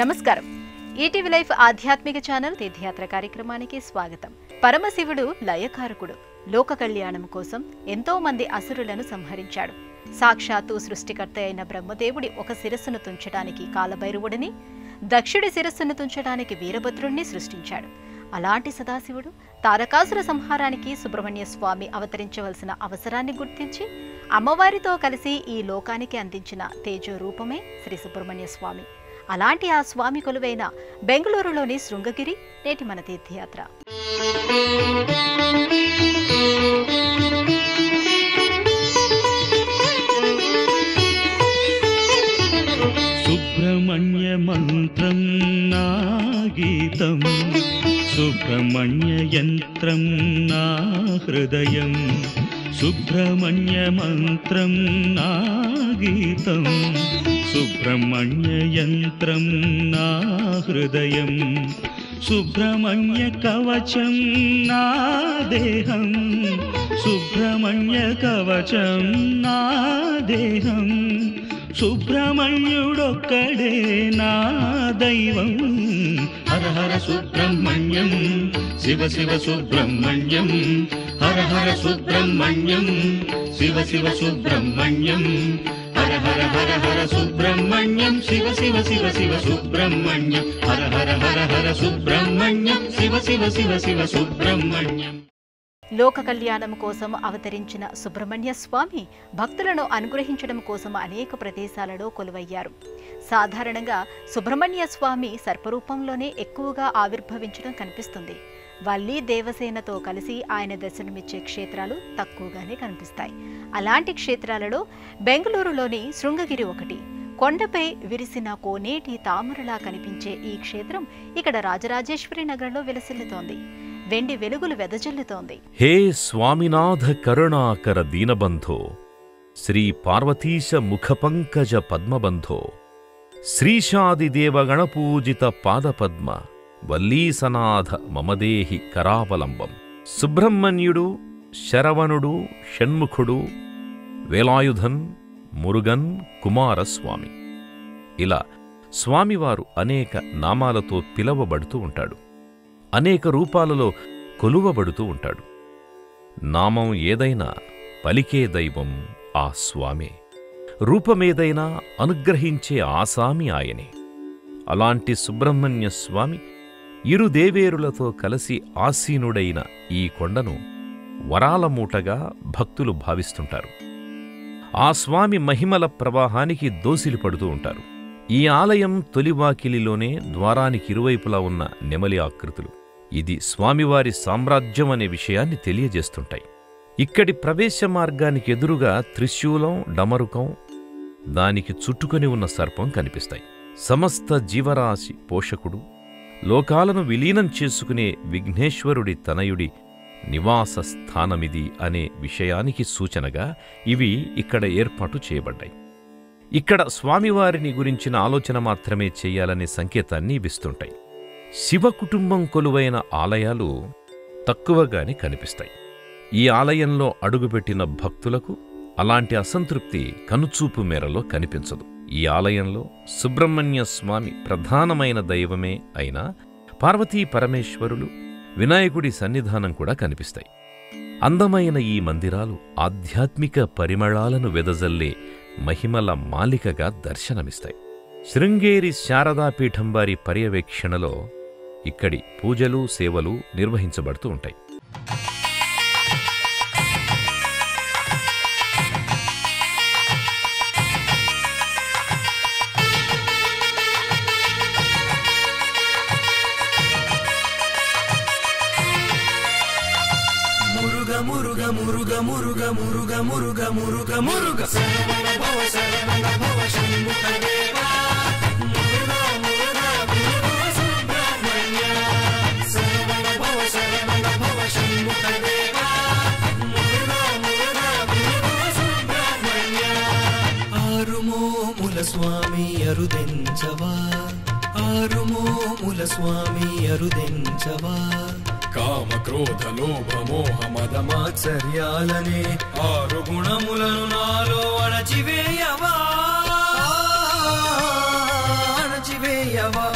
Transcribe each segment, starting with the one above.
నమస్కారం. ETV life ఆధ్యాత్మిక channel తీర్థయాత్ర కార్యక్రమానికి స్వాగతం. పరమశివుడు లయకారకుడు. లోక కళ్యాణం కోసం ఎంతో మంది అసురులను సంహరించాడు. సాక్షాత్తు సృష్టికర్త అయిన బ్రహ్మదేవుడి ఒక శిరస్సును తుంచడానికి కాలభైరవుడిని, దక్షుడి శిరస్సును తుంచడానికి వీరభద్రుణ్ణి సృష్టించాడు. అలాంటి సదాశివుడు తారకాసుర సంహారానికి సుబ్రహ్మణ్య స్వామి అవతరించవలసిన అవసరాన్ని గుర్తించి అమ్మవారితో కలిసి ఈ లోకానికి అందించిన తేజో రూపమే శ్రీ సుబ్రహ్మణ్య స్వామి. అలాంటి ఆ స్వామి కొలువైన బెంగళూరులోని శృంగగిరి నేటి మన తీర్థయాత్ర. సుబ్రహ్మణ్య మంత్రం నా గీతం, సుబ్రహ్మణ్య యంత్రం నా హృదయం. సుబ్రహ్మణ్య మంత్రం నా గీతం, సుబ్రహ్మణ్య యంత్రం నా హృదయం. సుబ్రహ్మణ్య కవచం నా దేహం, సుబ్రహ్మణ్య కవచం నా దేహం. సుబ్రహ్మణ్యుడొక్కడే నా దైవం. హర హర సుబ్రహ్మణ్యం, శివ శివ సుబ్రహ్మణ్యం. హర హర సుబ్రహ్మణ్యం, శివ శివ సుబ్రహ్మణ్యం. హర హర హర హర సుబ్రహ్మణ్యం, శివ శివ శివ శివ సుబ్రహ్మణ్యం. హర హర హర హర సుబ్రహ్మణ్యం, శివ శివ శివ శివ సుబ్రహ్మణ్యం. లోక కళ్యాణం కోసం అవతరించిన సుబ్రహ్మణ్య స్వామి భక్తులను అనుగ్రహించడం కోసం అనేక ప్రదేశాలలో కొలువయ్యారు. సాధారణంగా సుబ్రహ్మణ్య స్వామి సర్పరూపంలోనే ఎక్కువగా ఆవిర్భవించడం కనిపిస్తుంది. వల్లి దేవసేనతో కలిసి ఆయన దర్శనమిచ్చే క్షేత్రాలు తక్కువగానే కనిపిస్తాయి. అలాంటి క్షేత్రాలలో బెంగళూరులోని శృంగగిరి ఒకటి. కొండపై విరిసిన కోనేటి తామరలా కనిపించే ఈ క్షేత్రం ఇక్కడ రాజరాజేశ్వరి నగరంలో విలసిల్లుతోంది. వెండి వెలుగులు వెదజల్లుతోంది. హే స్వామినాథ కరుణాకర దీనబంధో, శ్రీ పార్వతీశ ముఖపంకజ పద్మబంధో, శ్రీశాదిదేవగణపూజిత పాదపద్మ వల్లీసనాథ మమదేహి కరావలంబం. సుబ్రహ్మణ్యుడు, శరవణుడు, షణ్ముఖుడు, వేలాయుధన్, మురుగన్, కుమారస్వామి, ఇలా స్వామివారు అనేక నామాలతో పిలవబడుతూ ఉంటాడు. అనేక రూపాలలో కొలువబడుతూ ఉంటాడు. నామం ఏదైనా పలికే దైవం ఆ స్వామే. రూపమేదైనా అనుగ్రహించే ఆసామి ఆయనే. అలాంటి సుబ్రహ్మణ్య స్వామి ఇరు దేవేరులతో కలిసి ఆసీనుడైన ఈ కొండను వరాల మూటగా భక్తులు భావిస్తుంటారు. ఆ స్వామి మహిమల ప్రవాహానికి దోసిలి పడుతూ ఉంటారు. ఈ ఆలయం తొలివాకిలిలోనే ద్వారానికి ఇరువైపులా ఉన్న నెమలి ఆకృతులు ఇది స్వామివారి సామ్రాజ్యం అనే విషయాన్ని తెలియజేస్తుంటాయి. ఇక్కడి ప్రవేశ మార్గానికి ఎదురుగా త్రిశూలం, డమరుకం, దానికి చుట్టుకొని ఉన్న సర్పం కనిపిస్తాయి. సమస్త జీవరాశి పోషకుడు, లోకాలను విలీనం చేసుకునే విఘ్నేశ్వరుడి తనయుడి నివాస స్థానమిది అనే విషయానికి సూచనగా ఇవి ఇక్కడ ఏర్పాటు చేయబడ్డాయి. ఇక్కడ స్వామివారిని గురించిన ఆలోచన మాత్రమే చేయాలనే సంకేతాన్ని ఇవిస్తుంటాయి. శివ కుటుంబం కొలువైన ఆలయాలు తక్కువగానే కనిపిస్తాయి. ఈ ఆలయంలో అడుగుపెట్టిన భక్తులకు అలాంటి అసంతృప్తి కనుచూపు మేరలో కనిపించదు. ఈ ఆలయంలో సుబ్రహ్మణ్య స్వామి ప్రధానమైన దైవమే అయినా పార్వతీ పరమేశ్వరులు, వినాయకుడి సన్నిధానం కూడా కనిపిస్తాయి. అందమైన ఈ మందిరాలు ఆధ్యాత్మిక పరిమళాలను వెదజల్లే మహిమల మాలికగా దర్శనమిస్తాయి. శృంగేరి శారదాపీఠం వారి పర్యవేక్షణలో ఇక్కడి పూజలు, సేవలు నిర్వహించబడుతూ ఉంటాయి. మురుగ మురుగ మురుగ మురుగ మురుగ మురుగ మురుగ మురుగ శరవణ భవ షణ్ముఖ దేవా. మురుగ మురుగ మురుగ సుబ్రహ్మణ్య, శరవణ భవ షణ్ముఖ దేవా. మురుగ మురుగ మురుగ సుబ్రహ్మణ్య. ఆరుమోముల స్వామి అరుదెంచవా, ఆరుమోముల స్వామి అరుదెంచవా. కామ క్రోధ లోభ మోహ మద మాత్సర్యాలనే ఆరు గుణములను నాలో అణచివేయవా, అణచివేయవా.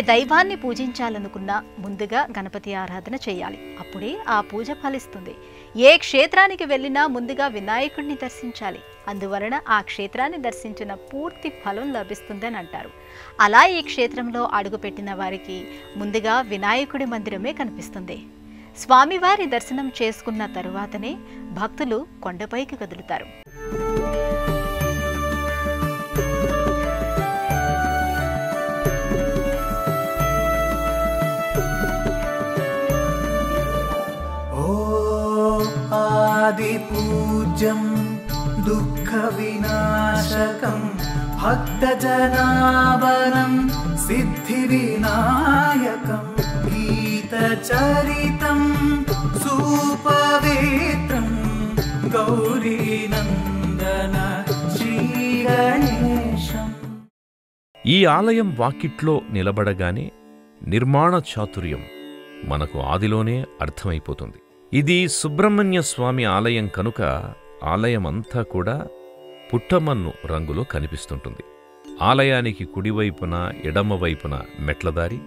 దైవాన్ని పూజించాలనుకున్నా ముందుగా గణపతి ఆరాధన చేయాలి. అప్పుడే ఆ పూజ ఫలిస్తుంది. ఏ క్షేత్రానికి వెళ్ళినా ముందుగా వినాయకుడిని దర్శించాలి. అందువలన ఆ క్షేత్రాన్ని దర్శించిన పూర్తి ఫలం లభిస్తుందని అంటారు. అలా ఈ క్షేత్రంలో అడుగుపెట్టిన వారికి ముందుగా వినాయకుడి మందిరమే కనిపిస్తుంది. స్వామివారి దర్శనం చేసుకున్న తరువాతనే భక్తులు కొండపైకి కదులుతారు. ఆదిపూజ్యం దుఃఖ వినాశకం భక్తజనాభరణం సిద్ధి వినాయకం గీతచరితం సుపవిత్రం గౌరీనందన శ్రీ గణేశం. ఈ ఆలయం వాకిట్లో నిలబడగానే నిర్మాణ చాతుర్యం మనకు ఆదిలోనే అర్థమైపోతుంది. ఇది సుబ్రహ్మణ్య స్వామి ఆలయం కనుక ఆలయమంతా కూడా పుట్టమన్ను రంగులో కనిపిస్తుంటుంది. ఆలయానికి కుడివైపున ఎడమవైపున మెట్లదారి,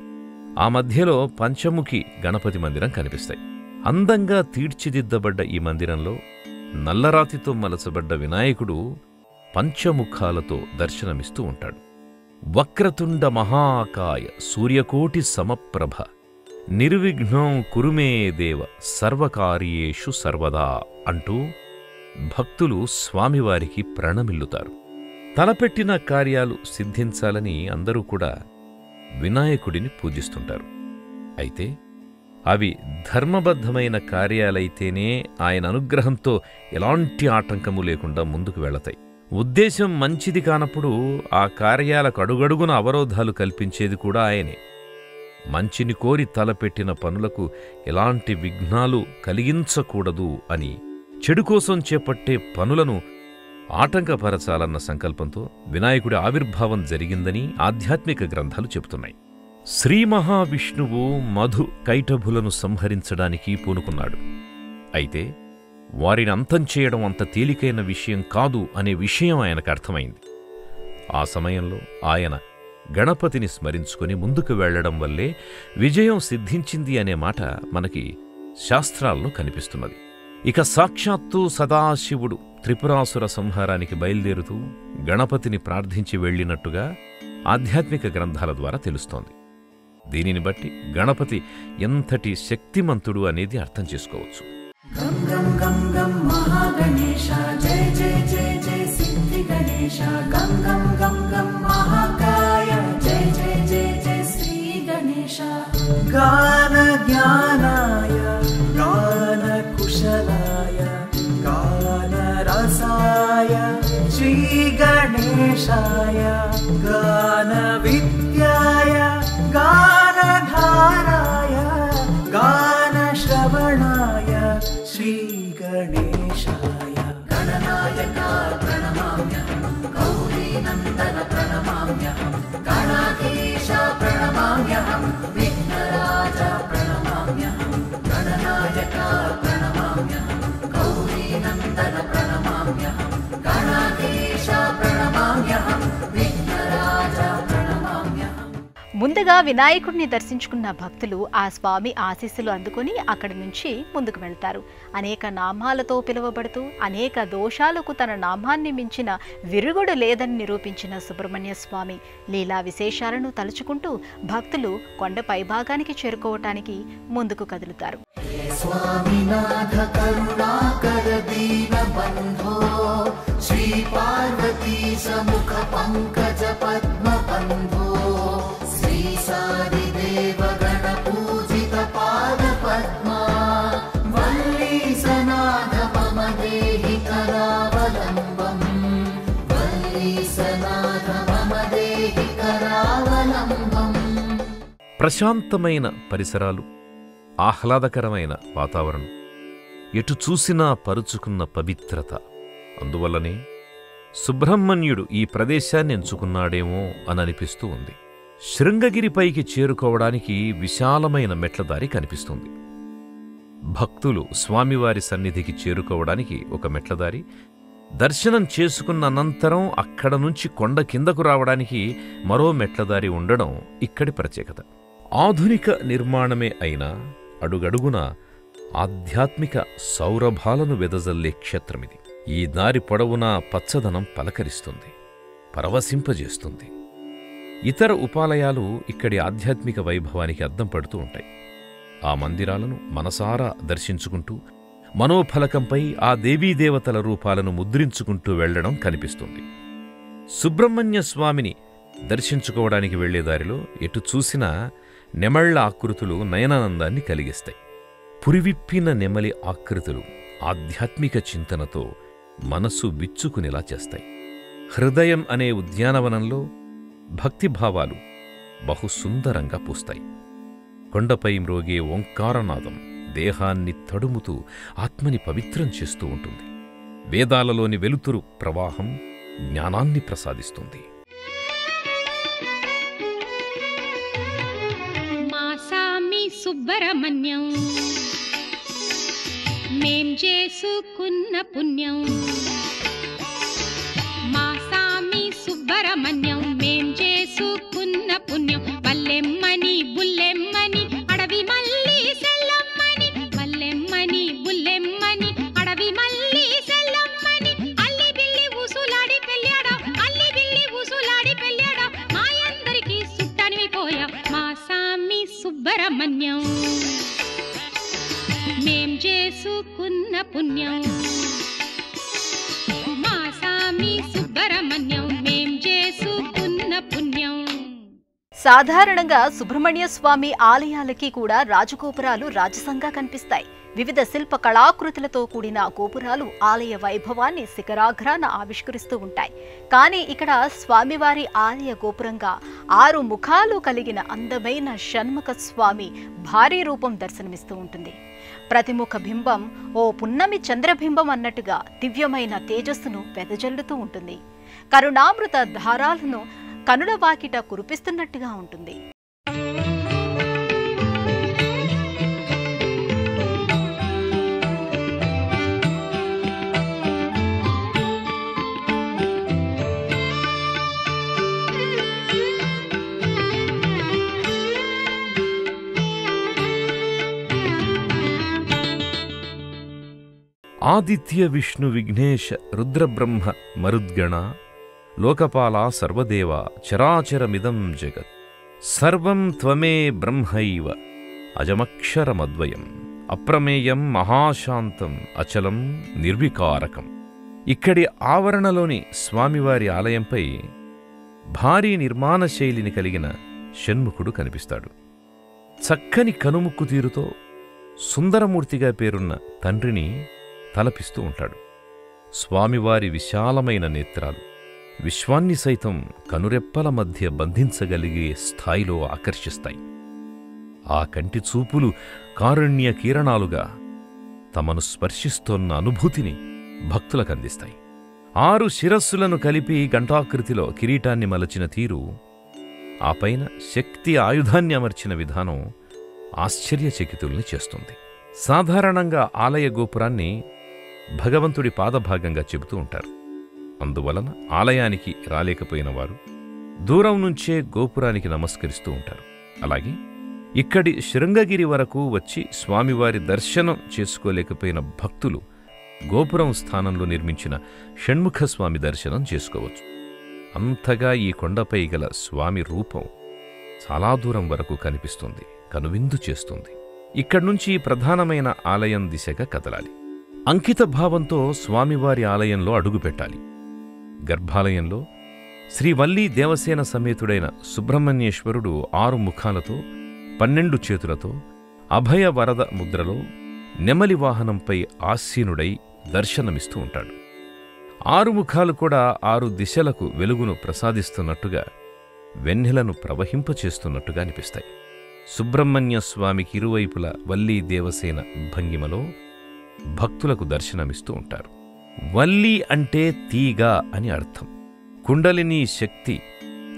ఆ మధ్యలో పంచముఖి గణపతి మందిరం కనిపిస్తాయి. అందంగా తీర్చిదిద్దబడ్డ ఈ మందిరంలో నల్లరాతితో మలచబడ్డ వినాయకుడు పంచముఖాలతో దర్శనమిస్తూ ఉంటాడు. వక్రతుండ మహాకాయ సూర్యకోటి సమప్రభ నిర్విఘ్నం కురుమే దేవ సర్వకార్యేషు సర్వదా అంటూ భక్తులు స్వామివారికి ప్రణమిల్లుతారు. తలపెట్టిన కార్యాలు సిద్ధించాలని అందరూ కూడా వినాయకుడిని పూజిస్తుంటారు. అయితే అవి ధర్మబద్ధమైన కార్యాలైతేనే ఆయన అనుగ్రహంతో ఎలాంటి ఆటంకము లేకుండా ముందుకు వెళతాయి. ఉద్దేశం మంచిది కానప్పుడు ఆ కార్యాలకు అడుగడుగున అవరోధాలు కల్పించేది కూడా ఆయనే. మంచిని కోరి తలపెట్టిన పనులకు ఎలాంటి విఘ్నాలు కలిగించకూడదు అని చెడు కోసం చేపట్టే పనులను ఆటంకపరచాలన్న సంకల్పంతో వినాయకుడి ఆవిర్భావం జరిగిందని ఆధ్యాత్మిక గ్రంథాలు చెబుతున్నాయి. శ్రీ మహావిష్ణువు మధు కైటభులను సంహరించడానికి పూనుకున్నాడు. అయితే వారిని అంతం చేయడం అంత తేలికైన విషయం కాదు అనే విషయం ఆయనకు అర్థమైంది. ఆ సమయంలో ఆయన గణపతిని స్మరించుకుని ముందుకు వెళ్లడం వల్లే విజయం సిద్ధించింది అనే మాట మనకి శాస్త్రాల్లో కనిపిస్తున్నది. ఇక సాక్షాత్తు సదాశివుడు త్రిపురాసుర సంహారానికి బయలుదేరుతూ గణపతిని ప్రార్థించి వెళ్లినట్టుగా ఆధ్యాత్మిక గ్రంథాల ద్వారా తెలుస్తోంది. దీనిని బట్టి గణపతి ఎంతటి శక్తిమంతుడు అనేది అర్థం చేసుకోవచ్చు. గం గం గం గం మహాగణేశ జయ జయ జయ జయ సిద్ధి గణేశ గం గం గం గం మహాకాయ జయ జయ జయ జయ శ్రీ గణేశ గాన జ్ఞానాయ గాన కుశలాయ గాన రసాయ శ్రీ గణేశాయ గాన విద్యాయ గాన ధారాయ గాన శ్రవణాయ శ్రీ గణేశాయ గణనాయక ప్రణమామ్యహం గౌరీనందన ప్రణమామ్యహం గణాధీశ ప్రణమామ్యహం విఘ్నరాజ ప్రణమామ్యహం గణనాయక ప్రణమామ్యహం గౌరీనందన ప్రణమామ్యహం గణాధీశ ప్రణమామ్యహం విఘ్నరాజ ప్రణమామ్యహం. ముందుగా వినాయకుడిని దర్శించుకున్న భక్తులు ఆ స్వామి ఆశీస్సులు అందుకొని అక్కడి నుంచి ముందుకు వెళ్తారు. అనేక నామాలతో పిలువబడుతూ అనేక దోషాలకు తన నామాన్ని మించిన విరుగుడు లేదని నిరూపించిన సుబ్రహ్మణ్య స్వామి లీలా విశేషాలను తలుచుకుంటూ భక్తులు కొండ పైభాగానికి చేరుకోవటానికి ముందుకు కదులుతారు. స్వామినాథ కరుణాకర దీన బంధో శ్రీ పార్వతీ సముఖ పంకజ పద్మ బంధో శ్రీ సారి దేవగణ పూజిత పాద పద్మ వల్లీ సనాథ మమ దేహి కరావలంబం వల్లీ సనాథ మమ దేహి కరావలంబం. ప్రశాంతమైన పరిసరాలు, ఆహ్లాదకరమైన వాతావరణం, ఎటు చూసినా పరుచుకున్న పవిత్రత. అందువల్లనే సుబ్రహ్మణ్యుడు ఈ ప్రదేశాన్ని ఎంచుకున్నాడేమో అని అనిపిస్తూ ఉంది. శృంగగిరిపైకి చేరుకోవడానికి విశాలమైన మెట్లదారి కనిపిస్తుంది. భక్తులు స్వామివారి సన్నిధికి చేరుకోవడానికి ఒక మెట్లదారి, దర్శనం చేసుకున్న అనంతరం అక్కడ నుంచి కొండ కిందకు రావడానికి మరో మెట్లదారి ఉండడం ఇక్కడి ప్రత్యేకత. ఆధునిక నిర్మాణమే అయినా అడుగడుగున ఆధ్యాత్మిక సౌరభాలను వెదజల్లే క్షేత్రమిది. ఈ దారి పొడవునా పచ్చదనం పలకరిస్తుంది, పరవశింపజేస్తుంది. ఇతర ఉపాలయాలు ఇక్కడి ఆధ్యాత్మిక వైభవానికి అద్దం పడుతూ ఉంటాయి. ఆ మందిరాలను మనసారా దర్శించుకుంటూ మనోఫలకంపై ఆ దేవీదేవతల రూపాలను ముద్రించుకుంటూ వెళ్లడం కనిపిస్తుంది. సుబ్రహ్మణ్య స్వామిని దర్శించుకోవడానికి వెళ్లేదారిలో ఎటు చూసినా నెమళ్ల ఆకృతులు నయనానందాన్ని కలిగిస్తాయి. పురివిప్పిన నెమలి ఆకృతులు ఆధ్యాత్మిక చింతనతో మనసు విచ్చుకునేలా చేస్తాయి. హృదయం అనే ఉద్యానవనంలో భక్తిభావాలు బహుసుందరంగా పూస్తాయి. కొండపై మ్రోగే ఓంకారనాదం దేహాన్ని తడుముతూ ఆత్మని పవిత్రం చేస్తూ ఉంటుంది. వేదాలలోని వెలుతురు ప్రవాహం జ్ఞానాన్ని ప్రసాదిస్తుంది. మాసామి సుబ్రహ్మణ్యం మేం చేసుకున్న పుణ్యం. మాసామి సుబ్రహ్మణ్యం మేం చేసుకున్న పుణ్యం. పల్లెమ్మని బుల్లెమ్మని అడవి మల్లి సెల్లమ్మని. పల్లెమ్మని బుల్లెమ్మని అడవి మల్లి సెల్లమ్మని. అల్లి బిల్లి ఊసులాడి పెళ్ళాడా, అల్లి బిల్లి ఊసులాడి పెళ్ళాడా. మాయందరికీ సుట్టనిపోయా మాసామి సుబ్రహ్మణ్యం మేం చేసుకున్న పుణ్యం. మాసామి సుబ్రహ్మణ్యం మేం చేసుకున్న పుణ్యం. సాధారణంగా సుబ్రహ్మణ్య స్వామి ఆలయాలకి కూడా రాజగోపురాలు రాజసంగా కనిపిస్తాయి. వివిధ శిల్ప కళాకృతులతో కూడిన గోపురాలు ఆలయ వైభవాన్ని శిఖరాగ్రాన ఆవిష్కరిస్తూ ఉంటాయి. కానీ ఇక్కడ స్వామివారి ఆలయ గోపురంగా 6 ముఖాలు కలిగిన అందమైన షణ్ముఖ స్వామి భారీ రూపం దర్శనమిస్తూ ఉంటుంది. ప్రతిముఖ బింబం ఓ పున్నమి చంద్రబింబం అన్నట్టుగా దివ్యమైన తేజస్సును వెదజల్లుతూ ఉంటుంది. కరుణామృత ధారాలను కనుల వాకిట కురిపిస్తున్నట్టుగా ఉంటుంది. ఆదిత్య విష్ణు విఘ్నేశ రుద్రబ్రహ్మ మరుద్గణ లోకపాలా సర్వదేవ చరాచరమిదం జగత్ సర్వం త్వమే బ్రహ్మైవ అజమక్షరమద్వయం అప్రమేయం మహాశాంతం అచలం నిర్వికారకం. ఇక్కడి ఆవరణలోని స్వామివారి ఆలయంపై భారీ నిర్మాణ శైలిని కలిగిన షణ్ముఖుడు కనిపిస్తాడు. చక్కని కనుముక్కు తీరుతో సుందరమూర్తిగా పేరున్న తండ్రిని తలపిస్తూ ఉంటాడు. స్వామివారి విశాలమైన నేత్రాలు విశ్వాన్ని సైతం కనురెప్పల మధ్య బంధించగలిగే స్థాయిలో ఆకర్షిస్తాయి. ఆ కంటి చూపులు కారుణ్య కిరణాలుగా తమను స్పర్శిస్తోన్న అనుభూతిని భక్తులకందిస్తాయి. 6 శిరస్సులను కలిపి గంటాకృతిలో కిరీటాన్ని మలచిన తీరు, ఆ పైన శక్తి ఆయుధాన్ని అమర్చిన విధానం ఆశ్చర్యచకితుల్ని చేస్తుంది. సాధారణంగా ఆలయ గోపురాన్ని భగవంతుడి పాదభాగంగా చెబుతూ ఉంటారు. అందువలన ఆలయానికి రాలేకపోయిన వారు దూరం నుంచే గోపురానికి నమస్కరిస్తూ ఉంటారు. అలాగే ఇక్కడి శృంగగిరి వరకు వచ్చి స్వామివారి దర్శనం చేసుకోలేకపోయిన భక్తులు గోపురం స్థానంలో నిర్మించిన షణ్ముఖ స్వామి దర్శనం చేసుకోవచ్చు. అంతగా ఈ కొండపై గల స్వామి రూపం చాలా దూరం వరకు కనిపిస్తుంది, కనువిందు చేస్తుంది. ఇక్కడ్నుంచి ప్రధానమైన ఆలయం దిశగా కదలాలి. అంకిత భావంతో స్వామివారి ఆలయంలో అడుగుపెట్టాలి. గర్భాలయంలో శ్రీ వల్లీ దేవసేన సమేతుడైన సుబ్రహ్మణ్యేశ్వరుడు 6 ముఖాలతో 12 చేతులతో అభయ వరద ముద్రలో నెమలి వాహనంపై ఆసీనుడై దర్శనమిస్తూ ఉంటాడు. 6 ముఖాలు కూడా 6 దిశలకు వెలుగును ప్రసాదిస్తున్నట్టుగా, వెన్నెలను ప్రవహింపచేస్తున్నట్టుగా అనిపిస్తాయి. సుబ్రహ్మణ్య స్వామికి ఇరువైపుల వల్లీ దేవసేన భంగిమలో భక్తులకు దర్శనమిస్తూ ఉంటారు. వల్లీ అంటే తీగ అని అర్థం. కుండలిని శక్తి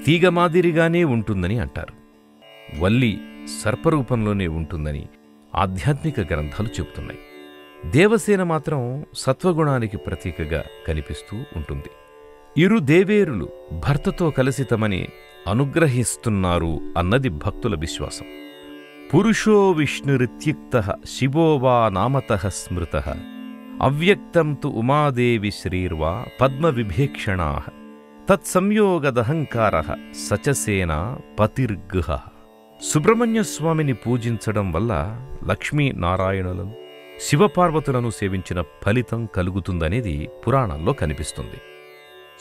తీగ మాదిరిగానే ఉంటుందని అంటారు. వల్లి సర్పరూపంలోనే ఉంటుందని ఆధ్యాత్మిక గ్రంథాలు చెబుతున్నాయి. దేవసేన మాత్రం సత్వగుణానికి ప్రతీకగా కనిపిస్తూ ఉంటుంది. ఇరు దేవేరులు భర్తతో కలిసితమని అనుగ్రహిస్తున్నారు అన్నది భక్తుల విశ్వాసం. పురుషో విష్ణురిత్యుక్తః శివో వా నామతః స్మృతః అవ్యక్తం తు ఉమాదేవి శ్రీర్వా పద్మవిభేక్షణాః తత్సంయోగదహంకారః సచసేన పతిర్గుహః. సుబ్రహ్మణ్యస్వామిని పూజించడం వల్ల లక్ష్మీనారాయణులను శివపార్వతులను సేవించిన ఫలితం కలుగుతుందనేది పురాణాల్లో కనిపిస్తుంది.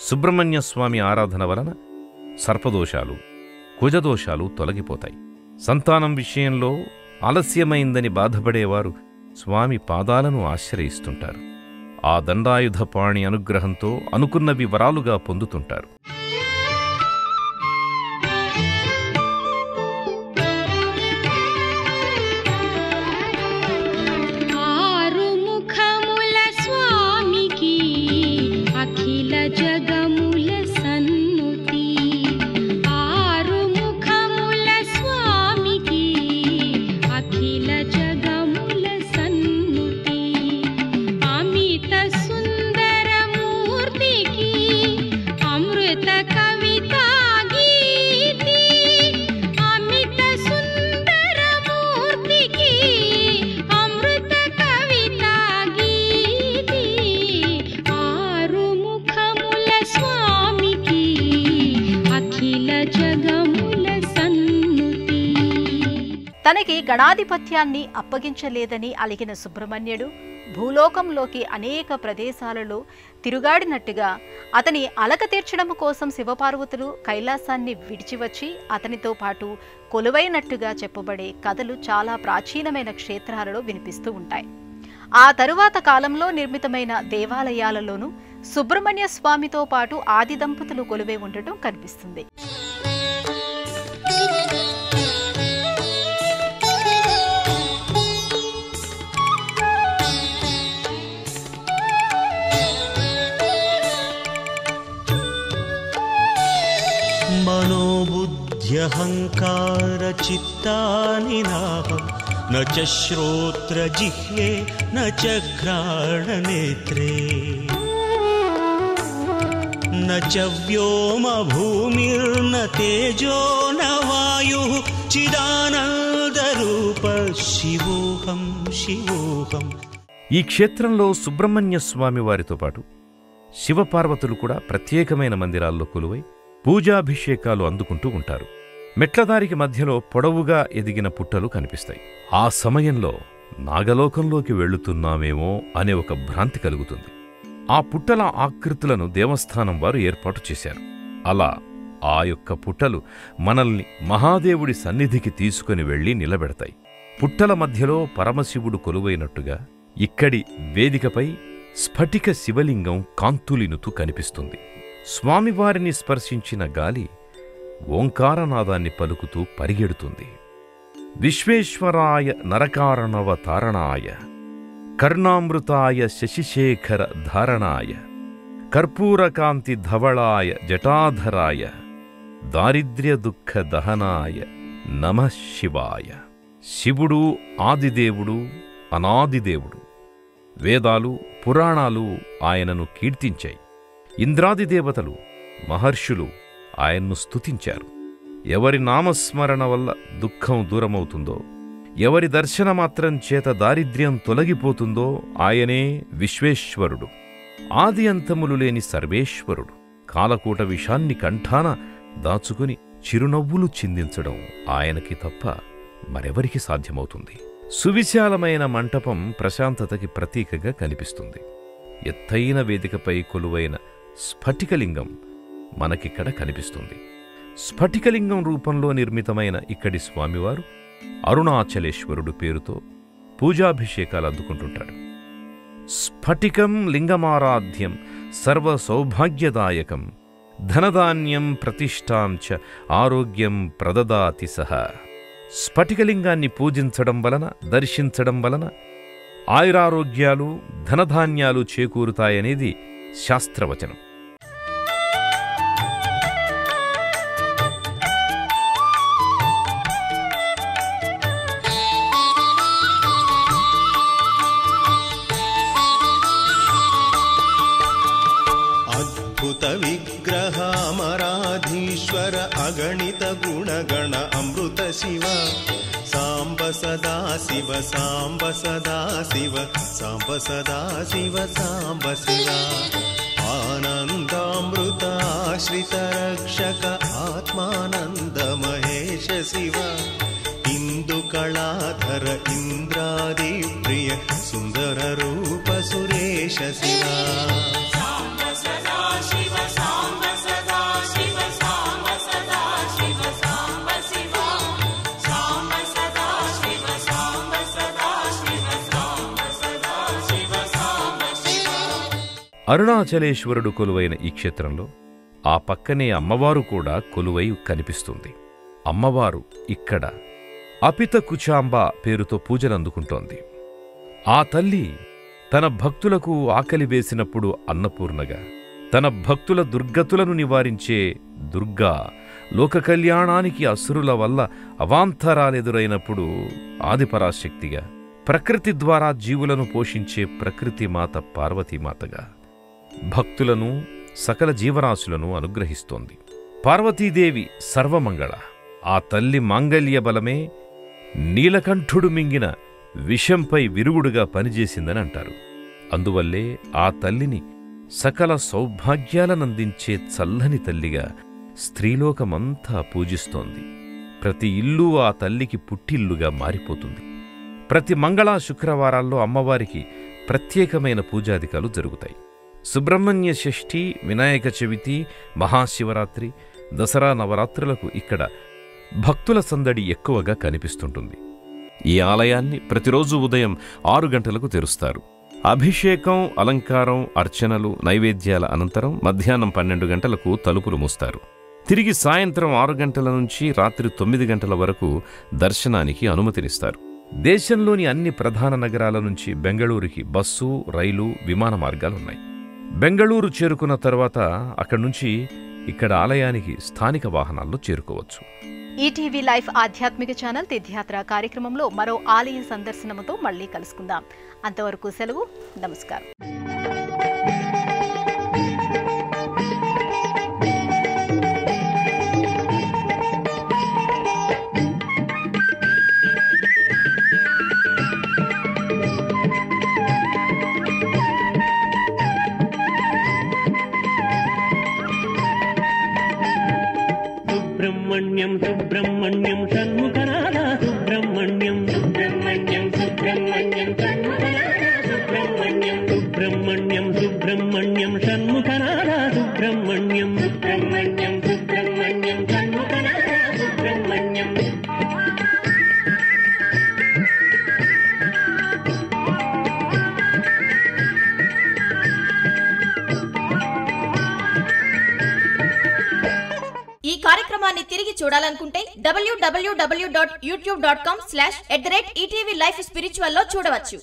సుబ్రహ్మణ్యస్వామి ఆరాధన వలన సర్పదోషాలు, కుజదోషాలు తొలగిపోతాయి. సంతానం విషయంలో ఆలస్యమైందని బాధపడేవారు స్వామి పాదాలను ఆశ్రయిస్తుంటారు. ఆ దండాయుధపాణి అనుగ్రహంతో అనుకున్నవి వరాలుగా పొందుతుంటారు. తనకి గణాధిపత్యాన్ని అప్పగించలేదని అలిగిన సుబ్రహ్మణ్యుడు భూలోకంలోకి అనేక ప్రదేశాలలో తిరుగాడినట్టుగా అతని అలక తీర్చడం కోసం శివపార్వతులు కైలాసాన్ని విడిచివచ్చి అతనితో పాటు కొలువైనట్టుగా చెప్పబడే కథలు చాలా ప్రాచీనమైన క్షేత్రాలలో వినిపిస్తూ ఉంటాయి. ఆ తరువాత కాలంలో నిర్మితమైన దేవాలయాలలోనూ సుబ్రహ్మణ్య స్వామితో పాటు ఆది దంపతులు కొలువై ఉండటం కనిపిస్తుంది. మనోబుద్ధ్యహంకార చిత్తాని నాహం న చ శ్రోత్ర జిహ్వే న చ ఘ్రాణనేత్రే న చ వ్యోమ భూమిర్న తేజో న వాయుః చిదానంద రూప శివోహం శివోహం. ఈ క్షేత్రంలో సుబ్రహ్మణ్య స్వామి వారితో పాటు శివపార్వతులు కూడా ప్రత్యేకమైన మందిరాల్లో కొలువై పూజాభిషేకాలు అందుకుంటూ ఉంటారు. మెట్లదారికి మధ్యలో పొడవుగా ఎదిగిన పుట్టలు కనిపిస్తాయి. ఆ సమయంలో నాగలోకంలోకి వెళుతున్నామేమో అనే ఒక భ్రాంతి కలుగుతుంది. ఆ పుట్టల ఆకృతులను దేవస్థానం వారు ఏర్పాటు చేశారు. అలా ఆ యొక్క పుట్టలు మనల్ని మహాదేవుడి సన్నిధికి తీసుకుని వెళ్లి నిలబెడతాయి. పుట్టల మధ్యలో పరమశివుడు కొలువైనట్టుగా ఇక్కడి వేదికపై స్ఫటిక శివలింగం కాంతులినుతూ కనిపిస్తుంది. స్వామివారిని స్పర్శించిన గాలి ఓంకారనాదాన్ని పలుకుతూ పరిగెడుతుంది. విశ్వేశ్వరాయ నరకారణవతారణాయ కర్ణామృతాయ శశిశేఖర ధారణాయ కర్పూరకాంతి ధవళాయ జటాధరాయ దారిద్ర్య దుఃఖ దహనాయ నమః శివాయ. శివుడు ఆదిదేవుడు, అనాదిదేవుడు. వేదాలు, పురాణాలు ఆయనను కీర్తించాయి. ఇంద్రాది దేవతలు, మహర్షులు ఆయన్ను స్తుతించారు. ఎవరి నామస్మరణ వల్ల దుఃఖం దూరమవుతుందో, ఎవరి దర్శనమాత్రం చేత దారిద్ర్యం తొలగిపోతుందో ఆయనే విశ్వేశ్వరుడు, ఆది అంతములు లేని సర్వేశ్వరుడు. కాలకూట విషాన్ని కంఠాన దాచుకుని చిరునవ్వులు చిందించడం ఆయనకి తప్ప మరెవరికి సాధ్యమవుతుంది. సువిశాలమైన మంటపం ప్రశాంతతకి ప్రతీకగా కనిపిస్తుంది. ఎత్తైన వేదికపై కొలువైన స్ఫటికలింగం మనకిక్కడ కనిపిస్తుంది. స్ఫటికలింగం రూపంలో నిర్మితమైన ఇక్కడి స్వామివారు అరుణాచలేశ్వరుడు పేరుతో పూజాభిషేకాలు అందుకుంటుంటాడు. స్ఫటికం లింగమారాధ్యం సర్వసౌభాగ్యదాయకం ధనధాన్యం ప్రతిష్టాం చ ఆరోగ్యం ప్రదదాతి సహ. స్ఫటికలింగాన్ని పూజించడం వలన, దర్శించడం వలన ఆయురారోగ్యాలు, ధనధాన్యాలు చేకూరుతాయనేది శాస్త్రవచనం. अगणित गुणगण अमृत शिव साम्ब सदा शिव साम्ब सदा शिव साम्ब सदा शिव साम्ब शिव आनन्दामृत आश्रित रक्षक आत्मानन्द महेश शिव इंदु कलाधर इंद्रादि प्रिय सुंदर रूप सुरेश शिव అరుణాచలేశ్వరుడు కొలువైన ఈ క్షేత్రంలో ఆ పక్కనే అమ్మవారు కూడా కొలువై కనిపిస్తుంది. అమ్మవారు ఇక్కడ అపిత కుచాంబ పేరుతో పూజలందుకుంటోంది. ఆ తల్లి తన భక్తులకు ఆకలి వేసినప్పుడు అన్నపూర్ణగా, తన భక్తుల దుర్గతులను నివారించే దుర్గా, లోక కళ్యాణానికి అసురుల వల్ల అవాంతరాలెదురైనప్పుడు ఆదిపరాశక్తిగా, ప్రకృతి ద్వారా జీవులను పోషించే ప్రకృతిమాత పార్వతీమాతగా భక్తులను సకల జీవరాశులను అనుగ్రహిస్తోంది. పార్వతీదేవి సర్వమంగళ. ఆ తల్లి మాంగల్య బలమే నీలకంఠుడు మింగిన విషంపై విరుగుడుగా పనిచేసిందని అంటారు. అందువల్లే ఆ తల్లిని సకల సౌభాగ్యాలనందించే చల్లని తల్లిగా స్త్రీలోకమంతా పూజిస్తోంది. ప్రతి ఇల్లు ఆ తల్లికి పుట్టిల్లుగా మారిపోతుంది. ప్రతి మంగళ శుక్రవారాల్లో అమ్మవారికి ప్రత్యేకమైన పూజాధికాలు జరుగుతాయి. సుబ్రహ్మణ్య షష్ఠి, వినాయక చవితి, మహాశివరాత్రి, దసరా నవరాత్రులకు ఇక్కడ భక్తుల సందడి ఎక్కువగా కనిపిస్తుంటుంది. ఈ ఆలయాన్ని ప్రతిరోజు ఉదయం 6 గంటలకు తెరుస్తారు. అభిషేకం, అలంకారం, అర్చనలు, నైవేద్యాల అనంతరం మధ్యాహ్నం 12 గంటలకు తలుపులు మూస్తారు. తిరిగి సాయంత్రం 6 గంటల నుంచి రాత్రి 9 గంటల వరకు దర్శనానికి అనుమతినిస్తారు. దేశంలోని అన్ని ప్రధాన నగరాల నుంచి బెంగళూరుకి బస్సు, రైలు, విమాన మార్గాలున్నాయి. బెంగళూరు చేరుకున్న తర్వాత అక్కడి నుంచి ఇక్కడ ఆలయానికి స్థానిక వాహనాల్లో చేరుకోవచ్చు. ఈటీవీ లైఫ్ ఆధ్యాత్మిక ఛానల్ తీర్థయాత్ర కార్యక్రమంలో మరో ఆలయ సందర్శనముతో మళ్ళీ కలుసుకుందాం. అంతవరకు సెలవు. నమస్కారం. సుబ్రహ్మణ్యం సుబ్రహ్మణ్యం షణ్ముఖనాథ సుబ్రహ్మణ్యం సుబ్రహ్మణ్యం సుబ్రహ్మణ్యం షణ్ముఖనాథ సుబ్రహ్మణ్యం సుబ్రహ్మణ్యం సుబ్రహ్మణ్యం షణ్ముఖనాథ సుబ్రహ్మణ్యం సుబ్రహ్మణ్యం సుబ్రహ్మణ్యం షణ్ముఖనాథ సుబ్రహ్మణ్యం. ఈ కార్యక్రమాన్ని తిరిగి చూడాలనుకుంటే www.youtube.com/@ETV Life Spiritual లో చూడవచ్చు.